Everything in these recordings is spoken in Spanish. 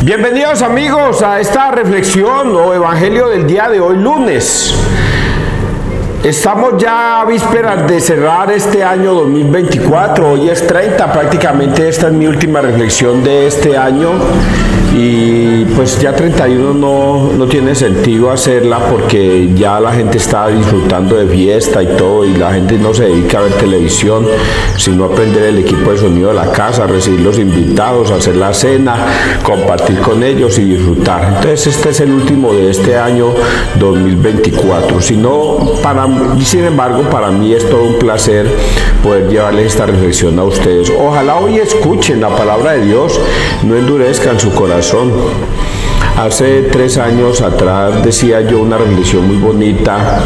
Bienvenidos amigos a esta reflexión o evangelio del día de hoy lunes. Estamos ya a vísperas de cerrar este año 2024, hoy es 30, prácticamente esta es mi última reflexión de este año y pues ya 31 no tiene sentido hacerla porque ya la gente está disfrutando de fiesta y todo y la gente no se dedica a ver televisión, sino a prender el equipo de sonido de la casa, a recibir los invitados, a hacer la cena, compartir con ellos y disfrutar. Entonces este es el último de este año 2024, sin embargo, para mí es todo un placer poder llevarles esta reflexión a ustedes. Ojalá hoy escuchen la palabra de Dios, no endurezcan su corazón. Hace 3 años atrás decía yo una reflexión muy bonita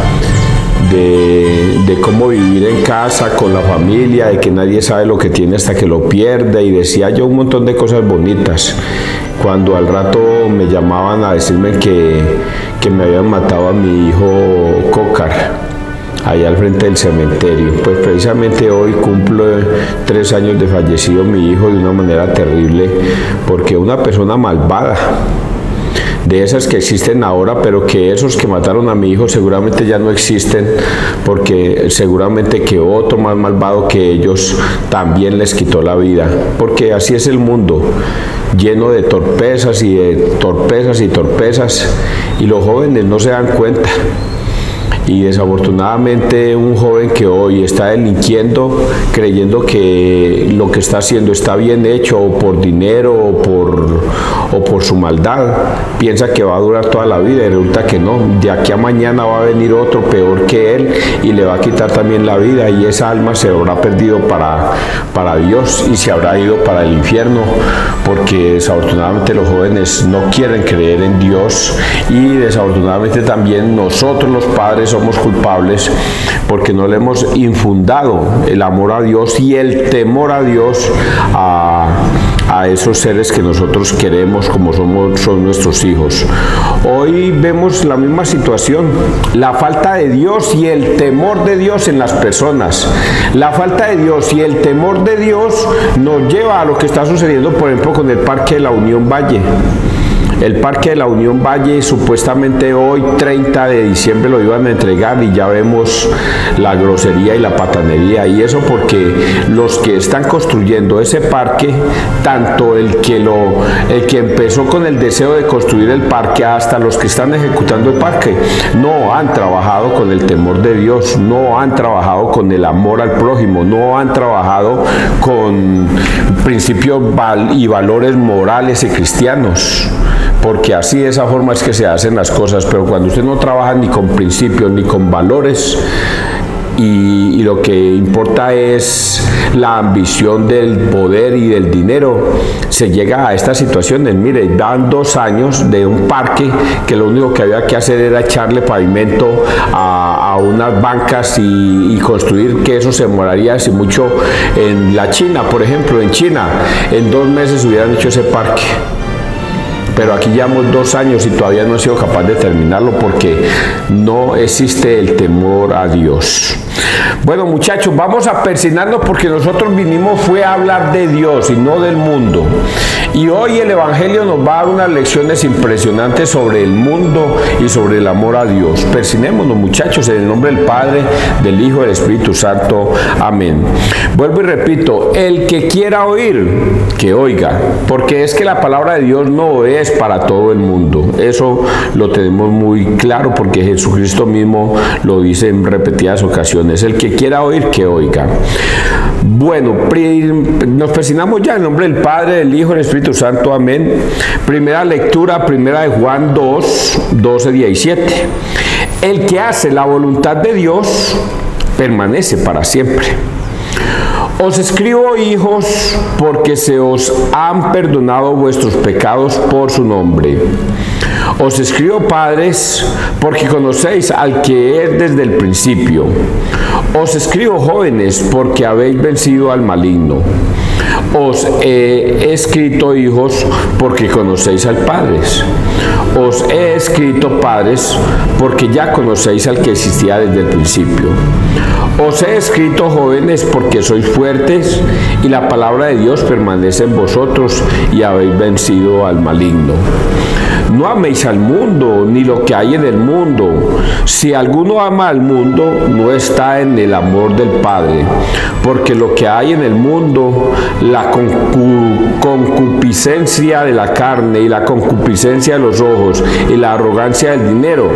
de cómo vivir en casa con la familia, de que nadie sabe lo que tiene hasta que lo pierde, y decía yo un montón de cosas bonitas. Cuando al rato me llamaban a decirme que me habían matado a mi hijo Cócar, allá al frente del cementerio, pues precisamente hoy cumplo 3 años de fallecido mi hijo de una manera terrible, porque una persona malvada, de esas que existen ahora, pero que esos que mataron a mi hijo seguramente ya no existen, porque seguramente que otro más malvado que ellos también les quitó la vida, porque así es el mundo, lleno de torpezas y de torpezas y torpezas, y los jóvenes no se dan cuenta. Y desafortunadamente un joven que hoy está delinquiendo, creyendo que lo que está haciendo está bien hecho, o por dinero o por su maldad, piensa que va a durar toda la vida, y resulta que no. De aquí a mañana va a venir otro peor que él y le va a quitar también la vida, y esa alma se habrá perdido para Dios y se habrá ido para el infierno, porque desafortunadamente los jóvenes no quieren creer en Dios, y desafortunadamente también nosotros los padres somos culpables porque no le hemos infundado el amor a Dios y el temor a Dios a esos seres que nosotros queremos como son nuestros hijos. Hoy vemos la misma situación, la falta de Dios y el temor de Dios en las personas. La falta de Dios y el temor de Dios nos lleva a lo que está sucediendo, por ejemplo, con el Parque de la Unión Valle. El Parque de la Unión Valle supuestamente hoy 30 de diciembre lo iban a entregar, y ya vemos la grosería y la patanería, y eso porque los que están construyendo ese parque, tanto el que empezó con el deseo de construir el parque hasta los que están ejecutando el parque, no han trabajado con el temor de Dios, no han trabajado con el amor al prójimo, no han trabajado con principios y valores morales y cristianos. Porque así, de esa forma es que se hacen las cosas, pero cuando usted no trabaja ni con principios ni con valores, y lo que importa es la ambición del poder y del dinero, se llega a estas situaciones. Mire, dan 2 años de un parque que lo único que había que hacer era echarle pavimento a unas bancas y construir, que eso se demoraría así mucho. En la China, por ejemplo, en China, en 2 meses hubieran hecho ese parque. Pero aquí llevamos 2 años y todavía no he sido capaz de terminarlo porque no existe el temor a Dios. Bueno, muchachos, vamos a persignarnos porque nosotros fue a hablar de Dios y no del mundo. Y hoy el Evangelio nos va a dar unas lecciones impresionantes sobre el mundo y sobre el amor a Dios. Persignémonos, muchachos, en el nombre del Padre, del Hijo y del Espíritu Santo. Amén. Vuelvo y repito, el que quiera oír, que oiga, porque es que la palabra de Dios no es para todo el mundo. Eso lo tenemos muy claro porque Jesucristo mismo lo dice en repetidas ocasiones. El que quiera oír, que oiga. Bueno, nos persignamos ya en nombre del Padre, del Hijo y del Espíritu Santo. Amén. Primera lectura, primera de Juan 2, 12, 17. El que hace la voluntad de Dios permanece para siempre. Os escribo, hijos, porque se os han perdonado vuestros pecados por su nombre. Os escribo, padres, porque conocéis al que es desde el principio. Os escribo, jóvenes, porque habéis vencido al maligno. Os he escrito, hijos, porque conocéis al Padre. Os he escrito, padres, porque ya conocéis al que existía desde el principio. Os he escrito, jóvenes, porque sois fuertes y la palabra de Dios permanece en vosotros y habéis vencido al maligno. No améis al mundo, ni lo que hay en el mundo. Si alguno ama al mundo, no está en el amor del Padre. Porque lo que hay en el mundo, la concupiscencia de la carne y la concupiscencia de los ojos y la arrogancia del dinero,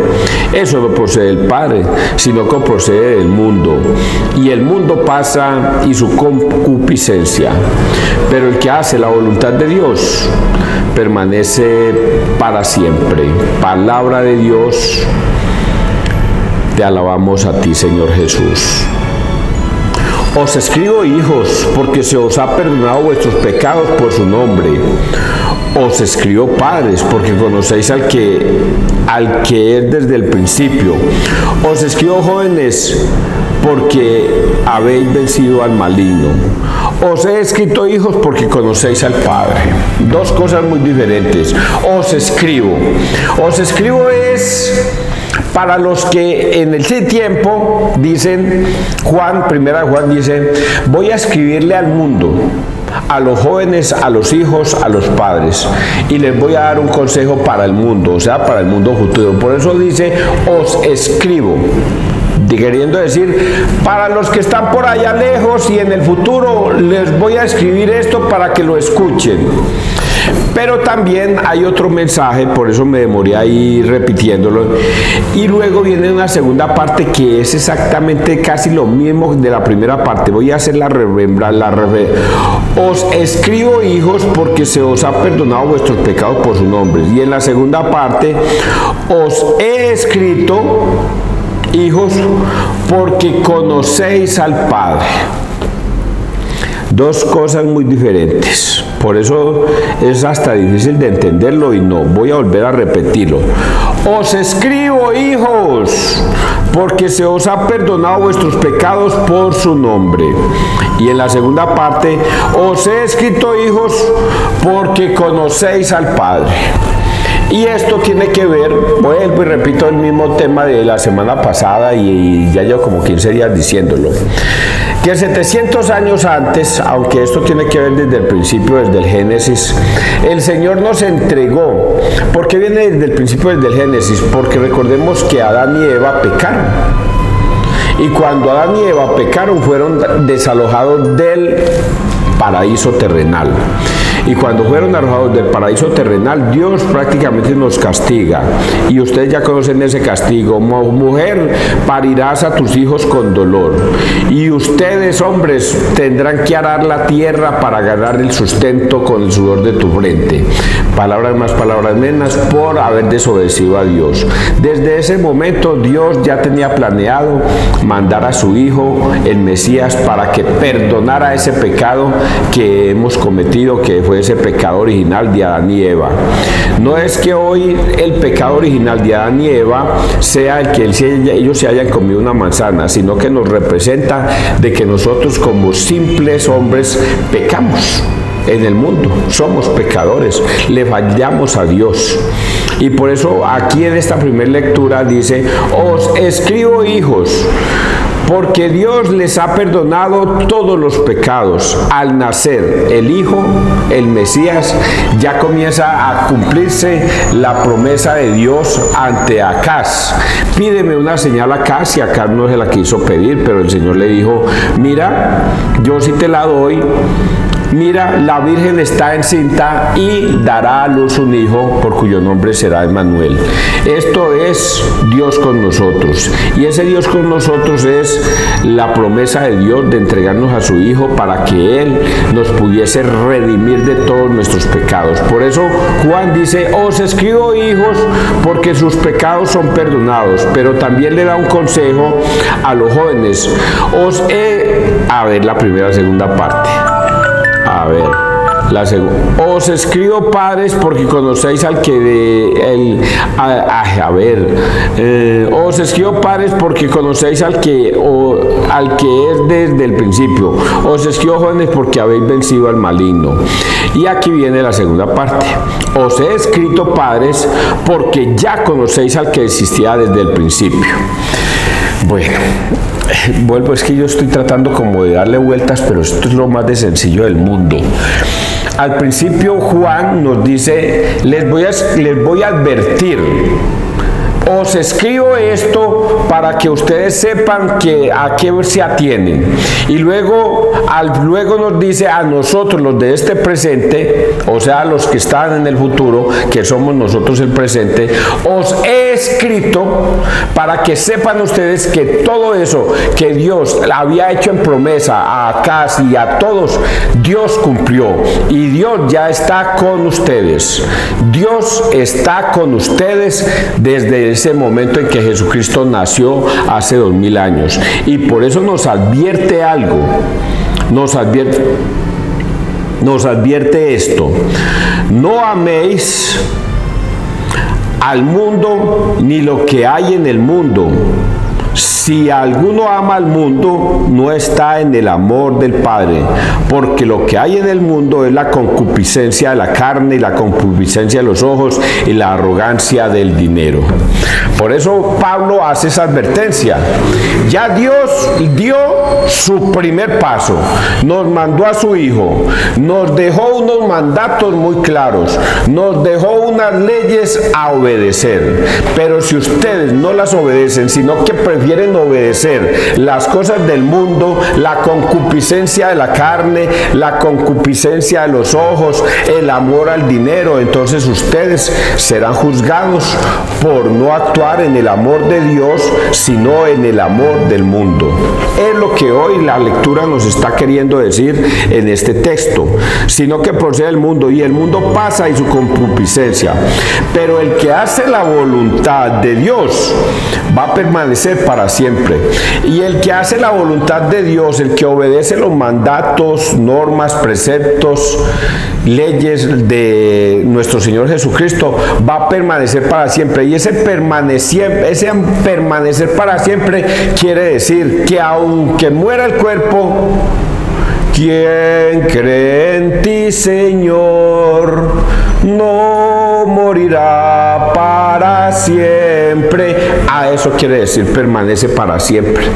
eso no procede del Padre, sino que procede del mundo. Y el mundo pasa y su concupiscencia. Pero el que hace la voluntad de Dios permanece para siempre. Palabra de Dios, te alabamos a ti, Señor Jesús. Os escribo, hijos, porque se os ha perdonado vuestros pecados por su nombre. Os escribo, padres, porque conocéis al que es desde el principio. Os escribo, jóvenes, porque habéis vencido al maligno. Os he escrito, hijos, porque conocéis al Padre. Dos cosas muy diferentes. Os escribo. Os escribo es para los que en ese tiempo dicen, primera Juan dice, voy a escribirle al mundo, a los jóvenes, a los hijos, a los padres, y les voy a dar un consejo para el mundo, o sea, para el mundo futuro. Por eso dice, os escribo, queriendo decir, para los que están por allá lejos y en el futuro les voy a escribir esto para que lo escuchen. Pero también hay otro mensaje, por eso me demoré ahí repitiéndolo, y luego viene una segunda parte que es exactamente casi lo mismo de la primera parte. Voy a hacer os escribo, hijos, porque se os ha perdonado vuestros pecados por su nombre. Y en la segunda parte, os he escrito, hijos, porque conocéis al Padre. Dos cosas muy diferentes. Por eso es hasta difícil de entenderlo y no. Voy a volver a repetirlo. Os escribo, hijos, porque se os ha perdonado vuestros pecados por su nombre. Y en la segunda parte, os he escrito, hijos, porque conocéis al Padre. Y esto tiene que ver, vuelvo y repito el mismo tema de la semana pasada y ya llevo como 15 días diciéndolo, que 700 años antes, aunque esto tiene que ver desde el principio, desde el Génesis, el Señor nos entregó. ¿Por qué viene desde el principio, desde el Génesis? Porque recordemos que Adán y Eva pecaron. Y cuando Adán y Eva pecaron, fueron desalojados del paraíso terrenal. Y cuando fueron arrojados del paraíso terrenal, Dios prácticamente nos castiga. Y ustedes ya conocen ese castigo. Mujer, parirás a tus hijos con dolor. Y ustedes, hombres, tendrán que arar la tierra para ganar el sustento con el sudor de tu frente. Palabras más, palabras menos, por haber desobedecido a Dios. Desde ese momento, Dios ya tenía planeado mandar a su Hijo, el Mesías, para que perdonara ese pecado que hemos cometido, que fue ese pecado original de Adán y Eva. No es que hoy el pecado original de Adán y Eva sea el que ellos se hayan comido una manzana, sino que nos representa de que nosotros como simples hombres pecamos. En el mundo somos pecadores, le fallamos a Dios. Y por eso aquí en esta primera lectura dice, os escribo, hijos, porque Dios les ha perdonado todos los pecados. Al nacer el Hijo, el Mesías, ya comienza a cumplirse la promesa de Dios ante Acaz. Pídeme una señal, Acaz, y Acaz no se la quiso pedir, pero el Señor le dijo, mira, yo sí te la doy. Mira, la Virgen está encinta y dará a luz un hijo por cuyo nombre será Emmanuel. Esto es Dios con nosotros. Y ese Dios con nosotros es la promesa de Dios de entregarnos a su Hijo para que Él nos pudiese redimir de todos nuestros pecados. Por eso Juan dice, os escribo, hijos, porque sus pecados son perdonados. Pero también le da un consejo a los jóvenes. A ver, la primera, segunda parte. A ver, os escribo, padres, porque conocéis al que os escribo, padres, porque conocéis al que es desde el principio. Os escribo, jóvenes, porque habéis vencido al maligno. Y aquí viene la segunda parte. Os he escrito, padres, porque ya conocéis al que existía desde el principio. Bueno, vuelvo, es que yo estoy tratando como de darle vueltas, pero esto es lo más de sencillo del mundo. Al principio Juan nos dice, les voy a advertir. Os escribo esto para que ustedes sepan a qué se atienen. Y luego nos dice a nosotros, los de este presente, o sea, los que están en el futuro, que somos nosotros el presente, os he escrito para que sepan ustedes que todo eso que Dios había hecho en promesa a Acaz y a todos, Dios cumplió. Y Dios ya está con ustedes. Dios está con ustedes desde ese momento en que Jesucristo nació hace 2000 años. Y por eso nos advierte algo, nos advierte esto: no améis al mundo ni lo que hay en el mundo. Si alguno ama al mundo, no está en el amor del Padre, porque lo que hay en el mundo es la concupiscencia de la carne y la concupiscencia de los ojos y la arrogancia del dinero. Por eso Pablo hace esa advertencia. Ya Dios dio su primer paso, nos mandó a su Hijo, nos dejó unos mandatos muy claros, nos dejó unas leyes a obedecer, pero si ustedes no las obedecen, sino que prefieren obedecer las cosas del mundo, la concupiscencia de la carne, la concupiscencia de los ojos, el amor al dinero, entonces ustedes serán juzgados por no actuar en el amor de Dios, sino en el amor del mundo. Es lo que hoy la lectura nos está queriendo decir en este texto, sino que procede del mundo, y el mundo pasa y su concupiscencia, pero el que hace la voluntad de Dios va a permanecer para siempre. Y el que hace la voluntad de Dios, el que obedece los mandatos, normas, preceptos, leyes de nuestro Señor Jesucristo, va a permanecer para siempre. Y ese permanecer para siempre quiere decir que aunque muera el cuerpo, ¿quién cree en ti, Señor? No morirá para siempre. A eso quiere decir permanece para siempre.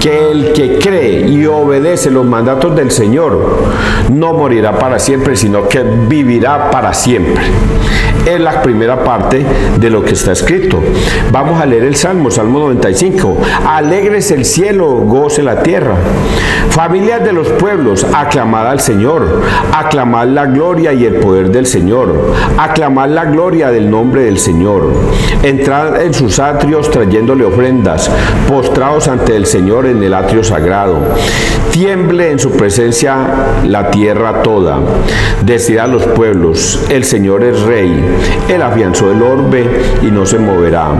Que el que cree y obedece los mandatos del Señor no morirá para siempre, sino que vivirá para siempre. Es la primera parte de lo que está escrito. Vamos a leer el Salmo 95. Alegres el cielo, goce la tierra. Familias de los pueblos, aclamad al Señor, aclamad la gloria y el poder del Señor, aclamad la gloria del nombre del Señor. Entrad en sus atrios trayéndole ofrendas, postrados ante el Señor en el atrio sagrado. Tiemble en su presencia la tierra toda. Decid a los pueblos, el Señor es Rey. Él afianzó el orbe y no se moverá.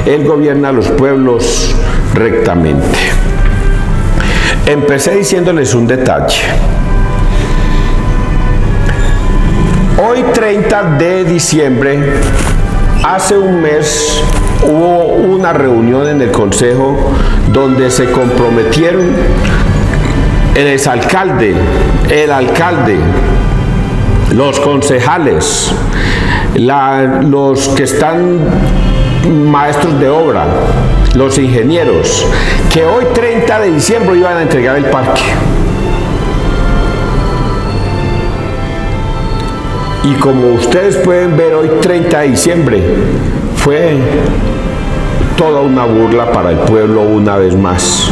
Él gobierna a los pueblos rectamente. Empecé diciéndoles un detalle. Hoy 30 de diciembre, hace un mes, hubo una reunión en el Consejo donde se comprometieron el alcalde, los concejales, los que están maestros de obra, los ingenieros, que hoy 30 de diciembre iban a entregar el parque. Y como ustedes pueden ver, hoy 30 de diciembre fue toda una burla para el pueblo una vez más.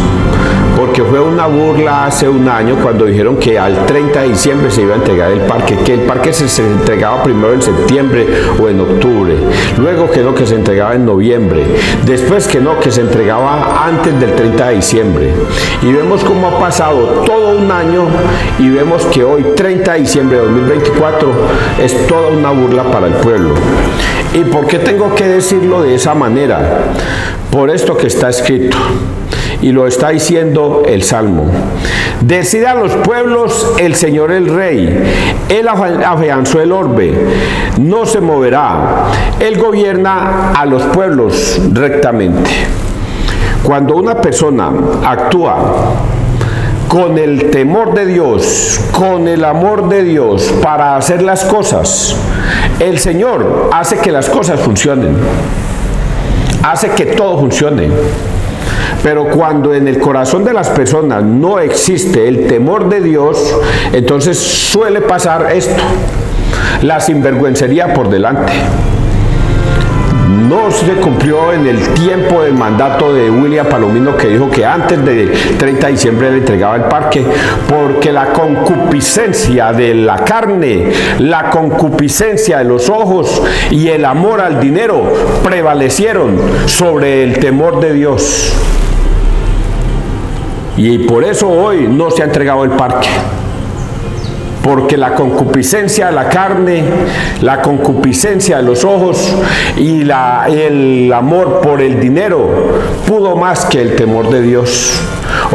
Porque fue una burla hace un año cuando dijeron que al 30 de diciembre se iba a entregar el parque, que el parque se entregaba primero en septiembre o en octubre, luego que no, que se entregaba en noviembre, después que no, que se entregaba antes del 30 de diciembre. Y vemos cómo ha pasado todo un año y vemos que hoy 30 de diciembre de 2024 es toda una burla para el pueblo. ¿Y por qué tengo que decirlo de esa manera? Por esto que está escrito. Y lo está diciendo el Salmo. Decida a los pueblos, el Señor el Rey. Él afianzó el orbe, no se moverá. Él gobierna a los pueblos rectamente. Cuando una persona actúa con el temor de Dios, con el amor de Dios para hacer las cosas, el Señor hace que las cosas funcionen, hace que todo funcione. Pero cuando en el corazón de las personas no existe el temor de Dios, entonces suele pasar esto: la sinvergüencería por delante. No se cumplió en el tiempo del mandato de William Palomino, que dijo que antes del 30 de diciembre le entregaba el parque, porque la concupiscencia de la carne, la concupiscencia de los ojos y el amor al dinero prevalecieron sobre el temor de Dios. Y por eso hoy no se ha entregado el parque. Porque la concupiscencia de la carne, la concupiscencia de los ojos y el amor por el dinero pudo más que el temor de Dios.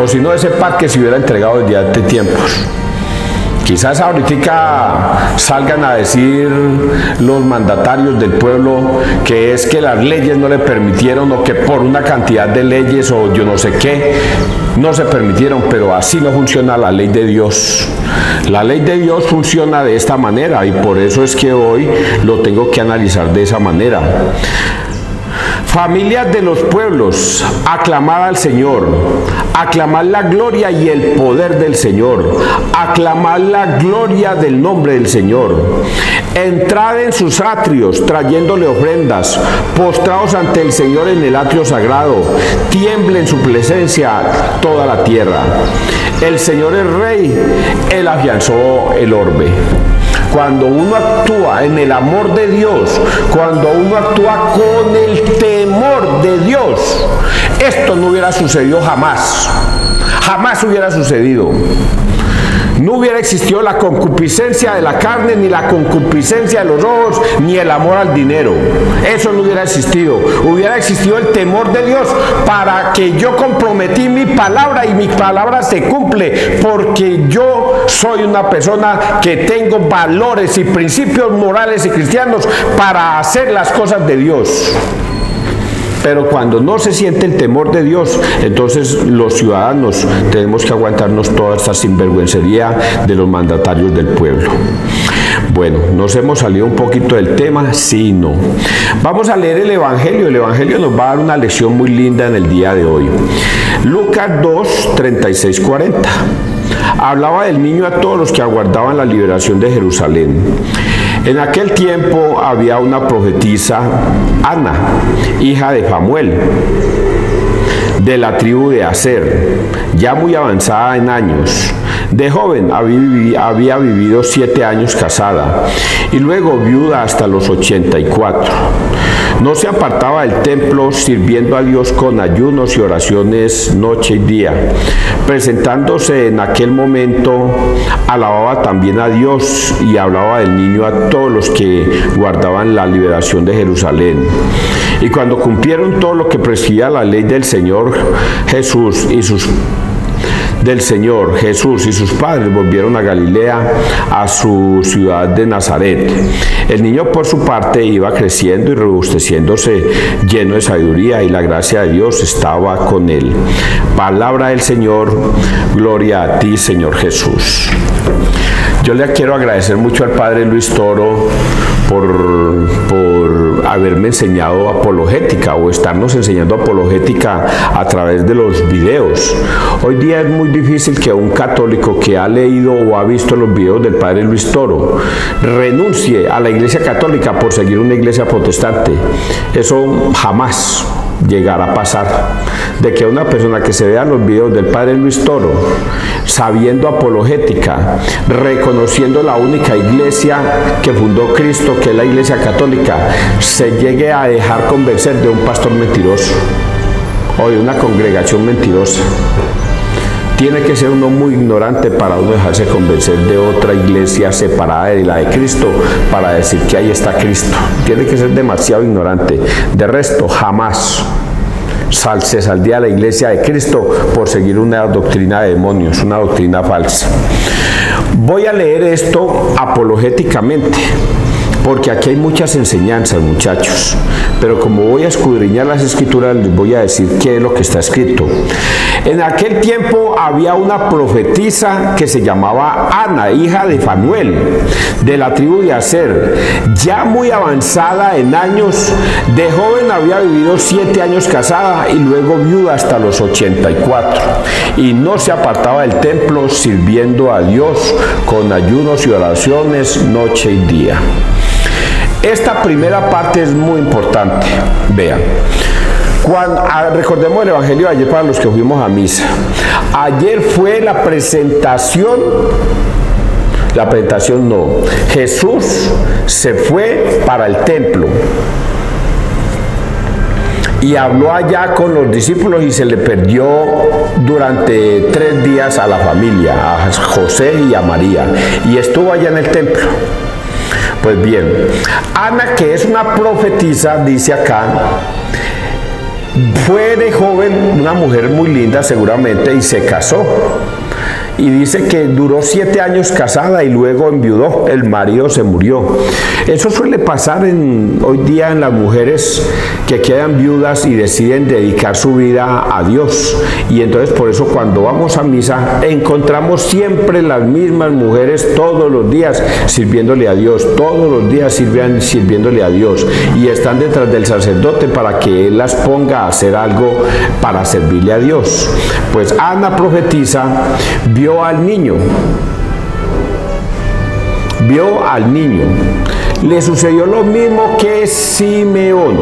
O si no, ese parque se hubiera entregado desde hace tiempos. Quizás ahorita salgan a decir los mandatarios del pueblo que es que las leyes no le permitieron, o que por una cantidad de leyes o yo no sé qué no se permitieron, pero así no funciona la ley de Dios. La ley de Dios funciona de esta manera, y por eso es que hoy lo tengo que analizar de esa manera. Familias de los pueblos, aclamad al Señor, aclamad la gloria y el poder del Señor, aclamad la gloria del nombre del Señor. Entrad en sus atrios trayéndole ofrendas, postraos ante el Señor en el atrio sagrado, tiemble en su presencia toda la tierra. El Señor es Rey, Él afianzó el orbe. Cuando uno actúa en el amor de Dios, cuando uno actúa con el temor de Dios, esto no hubiera sucedido jamás. Jamás hubiera sucedido. No hubiera existido la concupiscencia de la carne, ni la concupiscencia de los ojos, ni el amor al dinero. Eso no hubiera existido. Hubiera existido el temor de Dios, para que yo comprometí mi palabra y mi palabra se cumple, porque yo soy una persona que tengo valores y principios morales y cristianos para hacer las cosas de Dios. Pero cuando no se siente el temor de Dios, entonces los ciudadanos tenemos que aguantarnos toda esta sinvergüencería de los mandatarios del pueblo. Bueno, nos hemos salido un poquito del tema, sí y no. Vamos a leer el Evangelio. El Evangelio nos va a dar una lección muy linda en el día de hoy. Lucas 2, 36, 40. Hablaba del niño a todos los que aguardaban la liberación de Jerusalén. En aquel tiempo había una profetisa, Ana, hija de Famuel, de la tribu de Aser, ya muy avanzada en años. De joven había vivido 7 años casada y luego viuda hasta los 84. No se apartaba del templo, sirviendo a Dios con ayunos y oraciones noche y día. Presentándose en aquel momento, alababa también a Dios y hablaba del niño a todos los que guardaban la liberación de Jerusalén. Y cuando cumplieron todo lo que prescribía la ley del Señor, Jesús y sus padres volvieron a Galilea, a su ciudad de Nazaret. El niño por su parte iba creciendo y robusteciéndose, lleno de sabiduría, y la gracia de Dios estaba con él. Palabra del Señor, gloria a ti, Señor Jesús. Yo le quiero agradecer mucho al Padre Luis Toro por haberme enseñado apologética, o estarnos enseñando apologética a través de los videos. Hoy día es muy difícil que un católico que ha leído o ha visto los videos del Padre Luis Toro renuncie a la Iglesia Católica por seguir una iglesia protestante. Eso jamás llegará a pasar. De que una persona que se vea los videos del Padre Luis Toro, sabiendo apologética, reconociendo la única iglesia que fundó Cristo, que es la Iglesia Católica, se llegue a dejar convencer de un pastor mentiroso o de una congregación mentirosa. Tiene que ser uno muy ignorante para uno dejarse convencer de otra iglesia separada de la de Cristo para decir que ahí está Cristo. Tiene que ser demasiado ignorante. De resto, jamás se saldría a la iglesia de Cristo por seguir una doctrina de demonios, una doctrina falsa. Voy a leer esto apologéticamente. porque aquí hay muchas enseñanzas, muchachos, pero como voy a escudriñar las escrituras, les voy a decir qué es lo que está escrito. En aquel tiempo había una profetisa que se llamaba Ana, hija de Fanuel, de la tribu de Aser, ya muy avanzada en años. De joven había vivido 7 años casada y luego viuda hasta los 84, y no se apartaba del templo, sirviendo a Dios con ayunos y oraciones noche y día. Esta primera parte es muy importante. Vean, recordemos el evangelio de ayer para los que fuimos a misa. Ayer fue la presentación no, Jesús se fue para el templo y habló allá con los discípulos, y se le perdió durante 3 días a la familia, a José y a María, y estuvo allá en el templo. Pues bien, Ana, que es una profetisa, dice acá, fue de joven una mujer muy linda seguramente, y se casó. Y dice que duró 7 años casada y luego enviudó, el marido se murió. Eso suele pasar hoy día en las mujeres que quedan viudas y deciden dedicar su vida a Dios. Y entonces por eso cuando vamos a misa encontramos siempre las mismas mujeres todos los días sirviéndole a Dios, todos los días sirviéndole a Dios, y están detrás del sacerdote para que él las ponga a hacer algo para servirle a Dios. Pues Ana profetiza vio al niño, le sucedió lo mismo que Simeón,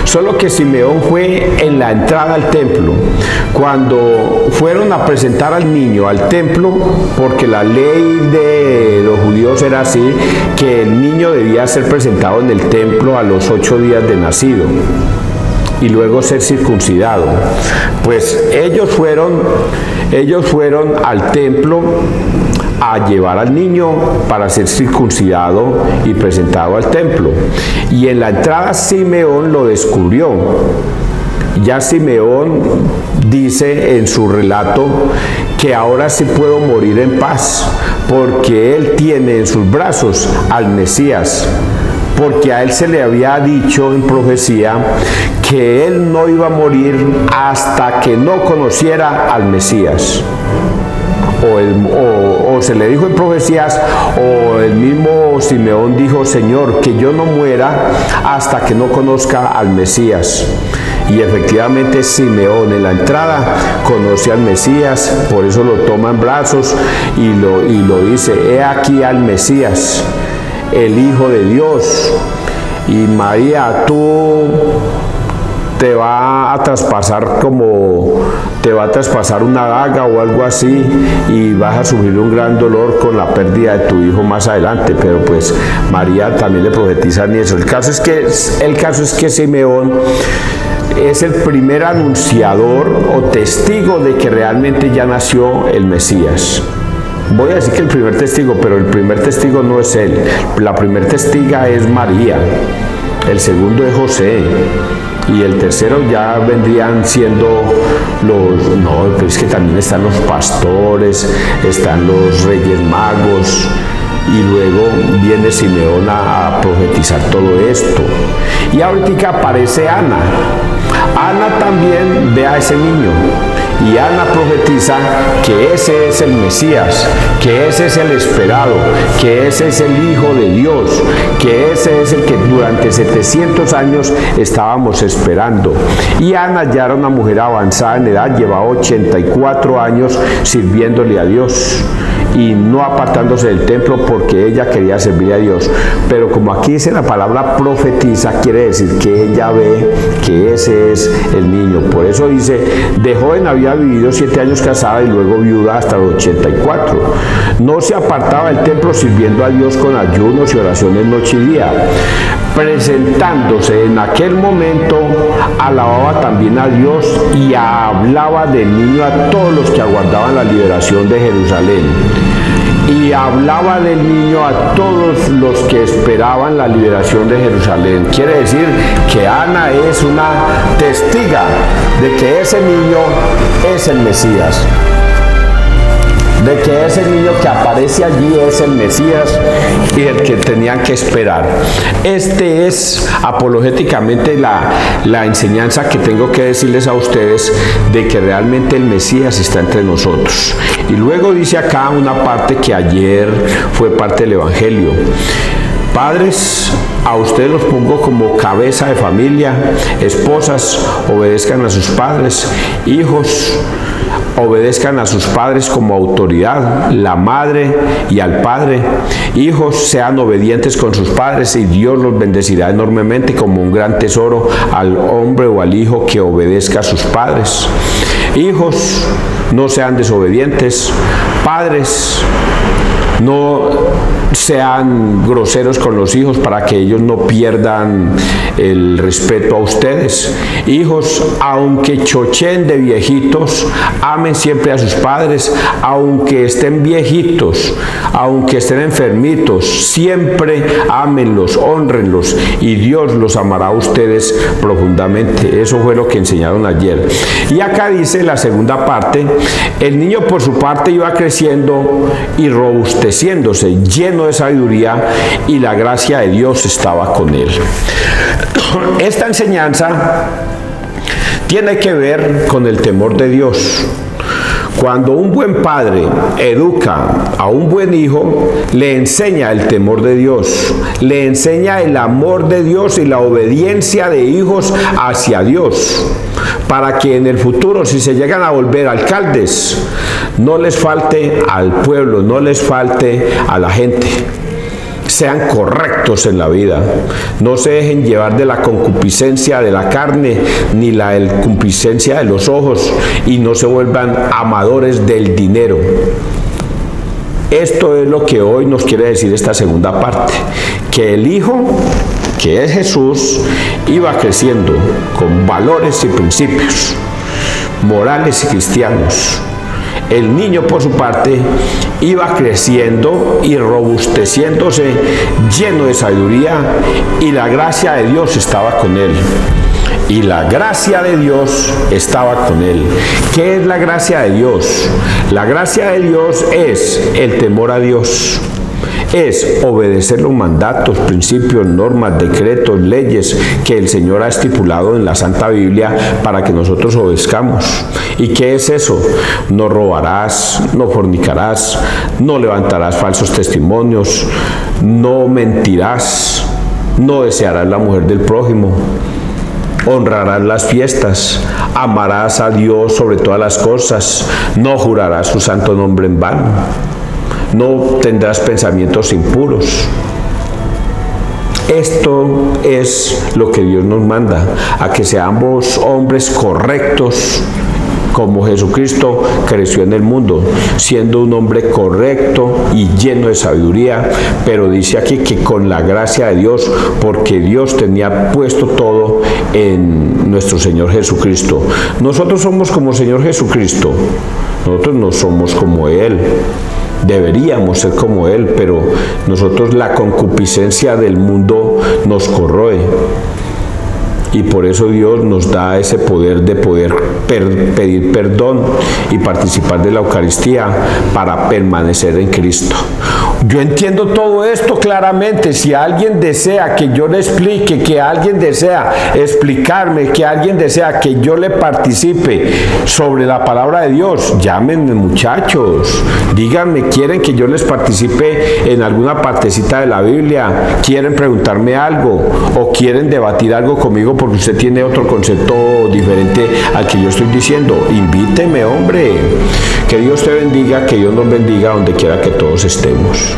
solo que Simeón fue en la entrada al templo, cuando fueron a presentar al niño al templo, porque la ley de los judíos era así, que el niño debía ser presentado en el templo a los 8 días de nacido y luego ser circuncidado. Pues ellos fueron al templo a llevar al niño para ser circuncidado y presentado al templo, y en la entrada Simeón lo descubrió. Ya Simeón dice en su relato que ahora sí puedo morir en paz, porque él tiene en sus brazos al Mesías, porque a él se le había dicho en profecía que él no iba a morir hasta que no conociera al Mesías. O se le dijo en profecías, o el mismo Simeón dijo: Señor, que yo no muera hasta que no conozca al Mesías. Y efectivamente Simeón en la entrada conoce al Mesías, por eso lo toma en brazos y lo dice: he aquí al Mesías, el Hijo de Dios. Y María, tú te va a traspasar una daga o algo así, y vas a sufrir un gran dolor con la pérdida de tu hijo más adelante. Pero pues María también le profetiza ni eso. El caso es que Simeón es el primer anunciador o testigo de que realmente ya nació el Mesías. Voy a decir que el primer testigo, pero el primer testigo no es él. La primer testiga es María, el segundo es José, y el tercero ya vendrían siendo pero es que también están los pastores, están los reyes magos, y luego viene Simeón a profetizar todo esto. Y ahorita aparece Ana. Ana también ve a ese niño, y Ana profetiza que ese es el Mesías, que ese es el esperado, que ese es el Hijo de Dios, que ese es el que durante 700 años estábamos esperando. Y Ana ya era una mujer avanzada en edad, llevaba 84 años sirviéndole a Dios y no apartándose del templo, porque ella quería servir a Dios. Pero como aquí dice la palabra profetiza, quiere decir que ella ve que ese es el niño. Por eso dice: de joven había vivido 7 años casada y luego viuda hasta los 84. No se apartaba del templo, sirviendo a Dios con ayunos y oraciones noche y día. Presentándose en aquel momento, alababa también a Dios y hablaba del niño a todos los que aguardaban la liberación de Jerusalén. Y hablaba del niño a todos los que esperaban la liberación de Jerusalén. Quiere decir que Ana es una testiga de que ese niño es el Mesías. de que ese niño que aparece allí es el Mesías y el que tenían que esperar. Este es apologéticamente la enseñanza que tengo que decirles a ustedes de que realmente el Mesías está entre nosotros. Y luego dice acá una parte que ayer fue parte del Evangelio. Padres, a ustedes los pongo como cabeza de familia. Esposas, obedezcan a sus padres. Hijos, obedezcan a sus padres como autoridad, la madre y al padre. Hijos, sean obedientes con sus padres y Dios los bendecirá enormemente como un gran tesoro al hombre o al hijo que obedezca a sus padres. Hijos, no sean desobedientes. Padres, no sean groseros con los hijos para que ellos no pierdan el respeto a ustedes. Hijos, aunque chochen de viejitos, amen siempre a sus padres, aunque estén viejitos, aunque estén enfermitos, siempre ámenlos, honrenlos y Dios los amará a ustedes profundamente. Eso fue lo que enseñaron ayer. Y acá dice la segunda parte: el niño por su parte iba creciendo y robusteciéndose, lleno de sabiduría, y la gracia de Dios estaba con él. Esta enseñanza tiene que ver con el temor de Dios. Cuando un buen padre educa a un buen hijo, le enseña el temor de Dios, le enseña el amor de Dios y la obediencia de hijos hacia Dios, para que en el futuro, si se llegan a volver alcaldes, no les falte al pueblo, no les falte a la gente. Sean correctos en la vida, no se dejen llevar de la concupiscencia de la carne ni la concupiscencia de los ojos, y no se vuelvan amadores del dinero. Esto es lo que hoy nos quiere decir esta segunda parte, que el Hijo, que es Jesús, iba creciendo con valores y principios morales y cristianos. El niño, por su parte, iba creciendo y robusteciéndose, lleno de sabiduría, y la gracia de Dios estaba con él. Y la gracia de Dios estaba con él. ¿Qué es la gracia de Dios? La gracia de Dios es el temor a Dios. Es obedecer los mandatos, principios, normas, decretos, leyes que el Señor ha estipulado en la Santa Biblia para que nosotros obedezcamos. ¿Y qué es eso? No robarás, no fornicarás, no levantarás falsos testimonios, no mentirás, no desearás la mujer del prójimo, honrarás las fiestas, amarás a Dios sobre todas las cosas, no jurarás su santo nombre en vano. No tendrás pensamientos impuros. Esto es lo que Dios nos manda, a que seamos hombres correctos, como Jesucristo creció en el mundo, siendo un hombre correcto y lleno de sabiduría, pero dice aquí que con la gracia de Dios, porque Dios tenía puesto todo en nuestro Señor Jesucristo. Nosotros somos como Señor Jesucristo, nosotros no somos como Él. Deberíamos ser como Él, pero nosotros, la concupiscencia del mundo nos corroe. Y por eso Dios nos da ese poder de poder pedir perdón y participar de la Eucaristía para permanecer en Cristo. Yo entiendo todo esto claramente. Si alguien desea que yo le explique, que alguien desea explicarme, que alguien desea que yo le participe sobre la palabra de Dios, llámenme, muchachos. Díganme, ¿quieren que yo les participe en alguna partecita de la Biblia? ¿Quieren preguntarme algo? ¿O quieren debatir algo conmigo porque usted tiene otro concepto diferente al que yo estoy diciendo? Invíteme, hombre. Que Dios te bendiga, que Dios nos bendiga donde quiera que todos estemos.